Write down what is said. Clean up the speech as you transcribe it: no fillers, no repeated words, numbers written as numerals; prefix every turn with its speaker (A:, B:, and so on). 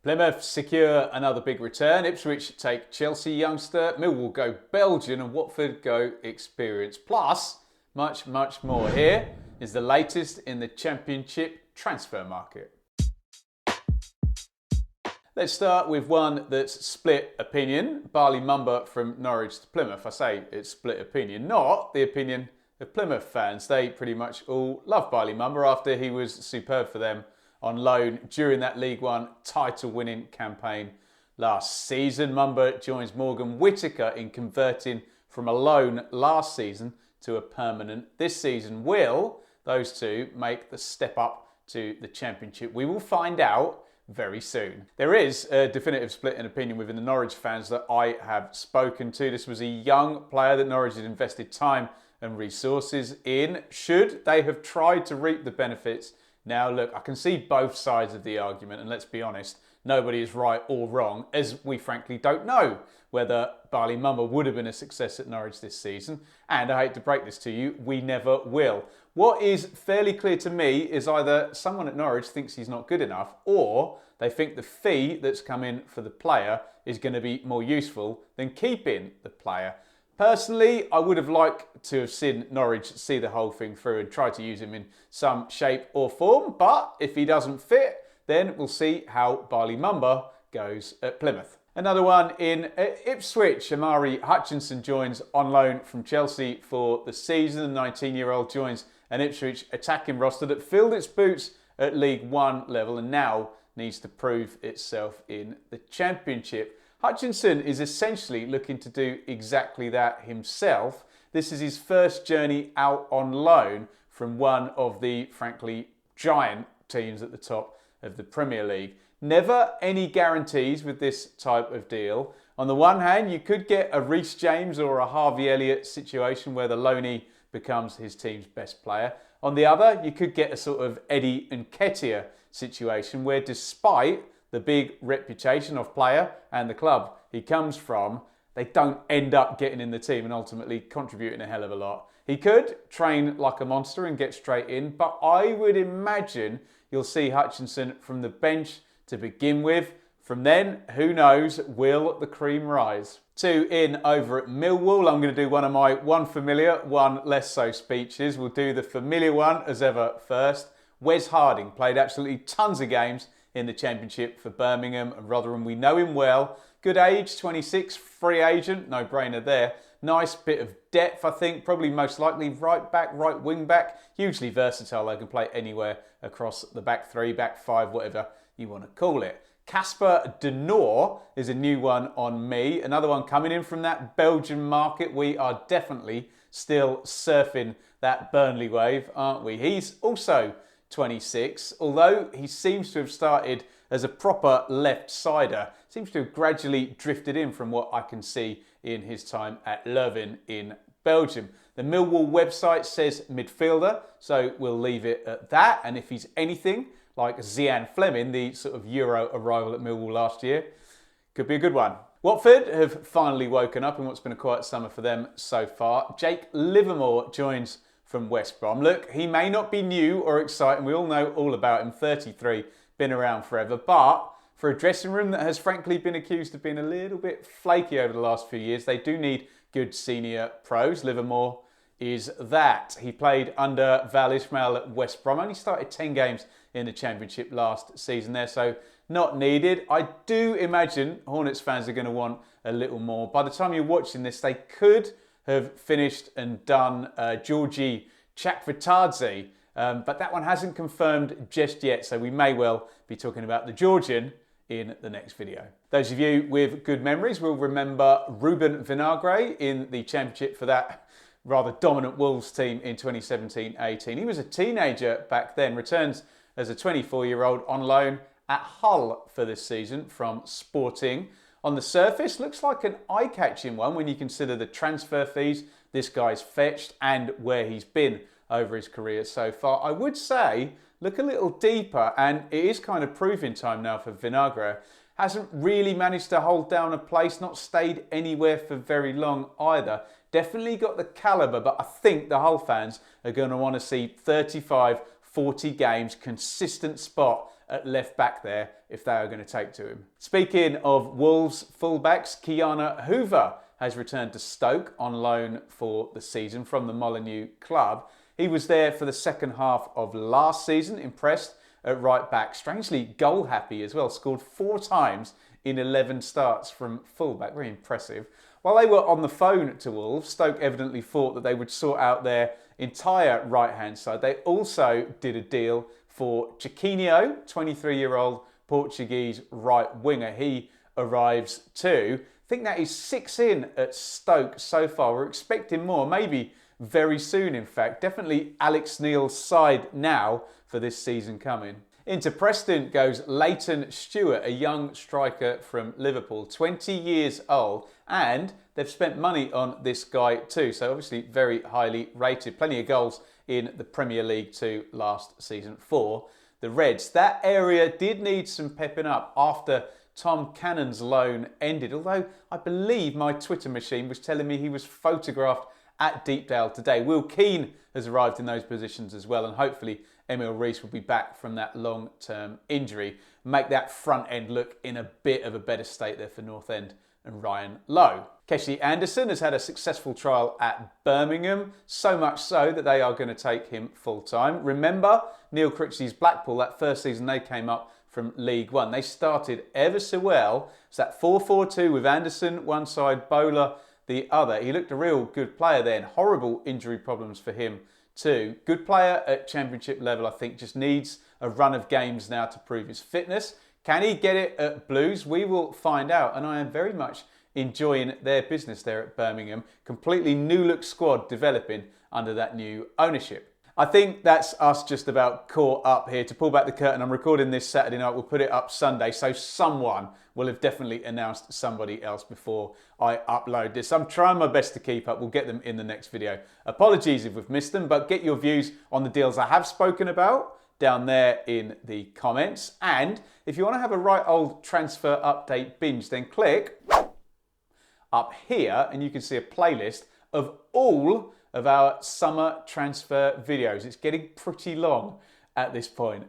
A: Plymouth secure another big return. Ipswich take Chelsea youngster. Millwall go Belgian and Watford go experience. Plus, much more. Here is the latest in the Championship transfer market. Let's start with one that's split opinion. Bali Mumba from Norwich to Plymouth. I say it's split opinion, not the opinion of Plymouth fans. They pretty much all love Bali Mumba after he was superb for them on loan during that League One title-winning campaign last season. Mumba joins Morgan Whittaker in converting from a loan last season to a permanent this season. Will those two make the step up to the Championship? We will find out very soon. There is a definitive split in opinion within the Norwich fans that I have spoken to. This was a young player that Norwich had invested time and resources in. Should they have tried to reap the benefits? Now look, I can see both sides of the argument, and let's be honest, nobody is right or wrong, as we frankly don't know whether Bali Mumba would have been a success at Norwich this season, and I hate to break this to you, we never will. What is fairly clear to me is either someone at Norwich thinks he's not good enough, or they think the fee that's come in for the player is going to be more useful than keeping the player. Personally, I would have liked to have seen Norwich see the whole thing through and try to use him in some shape or form, but if he doesn't fit, then we'll see how Bali Mumba goes at Plymouth. Another one in Ipswich. Omari Hutchinson joins on loan from Chelsea for the season. The 19-year-old joins an Ipswich attacking roster that filled its boots at League One level and now needs to prove itself in the Championship. Hutchinson is essentially looking to do exactly that himself. This is his first journey out on loan from one of the, frankly, giant teams at the top of the Premier League. Never any guarantees with this type of deal. On the one hand, you could get a Reece James or a Harvey Elliott situation where the loanee becomes his team's best player. On the other, you could get a sort of Eddie Nketiah situation where, despite the big reputation of player and the club he comes from, they don't end up getting in the team and ultimately contributing a hell of a lot. He could train like a monster and get straight in, but I would imagine you'll see Hutchinson from the bench to begin with. From then, who knows, will the cream rise? 2 in over at Millwall. I'm going to do one of my one familiar, one less so speeches. We'll do the familiar one as ever first. Wes Harding played absolutely tons of games in the Championship for Birmingham and Rotherham. We know him well. Good age, 26, free agent, no brainer there. Nice bit of depth, I think, probably most likely right back, right wing back. Hugely versatile, they can play anywhere across the back three, back five, whatever you want to call it. Casper de Norre is a new one on me. Another one coming in from that Belgian market. We are definitely still surfing that Burnley wave, aren't we? He's also 26, although he seems to have started as a proper left-sider. Seems to have gradually drifted in from what I can see in his time at Leuven in Belgium. The Millwall website says midfielder, so we'll leave it at that. And if he's anything like Zian Fleming, the sort of Euro arrival at Millwall last year, could be a good one. Watford have finally woken up in what's been a quiet summer for them so far. Jake Livermore joins from West Brom. Look, he may not be new or exciting. We all know all about him. 33, been around forever. But for a dressing room that has frankly been accused of being a little bit flaky over the last few years, they do need good senior pros. Livermore is that. He played under Val Ismail at West Brom. Only started 10 games in the Championship last season there, so not needed. I do imagine Hornets fans are going to want a little more. By the time you're watching this, they could have finished and done Georgi Chakvetadze, but that one hasn't confirmed just yet, so we may well be talking about the Georgian in the next video. Those of you with good memories will remember Ruben Vinagre in the Championship for that rather dominant Wolves team in 2017-18. He was a teenager back then, returns as a 24-year-old on loan at Hull for this season from Sporting. On the surface, looks like an eye-catching one when you consider the transfer fees this guy's fetched and where he's been over his career so far. I would say, look a little deeper, and it is kind of proving time now for Vinagre. Hasn't really managed to hold down a place, not stayed anywhere for very long either. Definitely got the calibre, but I think the Hull fans are going to want to see 35, 40 games, consistent spot at left back there if they are going to take to him. Speaking of Wolves fullbacks, Ki-Jana Hoever has returned to Stoke on loan for the season from the Molineux club. He was there for the second half of last season, impressed at right back. Strangely goal happy as well, scored 4 times in 11 starts from fullback, very impressive. While they were on the phone to Wolves, Stoke evidently thought that they would sort out their entire right-hand side. They also did a deal for Chiquinho, 23-year-old Portuguese right winger. He arrives too. I think that is 6 in at Stoke so far. We're expecting more, maybe very soon in fact. Definitely Alex Neil's side now for this season coming. Into Preston goes Layton Stewart, a young striker from Liverpool, 20 years old, and they've spent money on this guy too, so obviously very highly rated. Plenty of goals in the Premier League too last season for the Reds. That area did need some pepping up after Tom Cannon's loan ended, although I believe my Twitter machine was telling me he was photographed at Deepdale today. Will Keane has arrived in those positions as well, and hopefully Emil Rees will be back from that long-term injury. Make that front end look in a bit of a better state there for North End and Ryan Lowe. Keshi Anderson has had a successful trial at Birmingham, so much so that they are going to take him full-time. Remember Neil Critchley's Blackpool, that first season they came up from League One. They started ever so well. It's that 4-4-2 with Anderson one side, Bowler the other. He looked a real good player then. Horrible injury problems for him too. Good player at championship level, I think, just needs a run of games now to prove his fitness. Can he get it at Blues? We will find out, and I am very much enjoying their business there at Birmingham. Completely new look squad developing under that new ownership. I think that's us just about caught up here. To pull back the curtain, I'm recording this Saturday night. We'll put it up Sunday, so someone will have definitely announced somebody else before I upload this. I'm trying my best to keep up. We'll get them in the next video. Apologies if we've missed them, but get your views on the deals I have spoken about down there in the comments. And if you want to have a right old transfer update binge, then click up here and you can see a playlist of all of our summer transfer videos. It's getting pretty long at this point.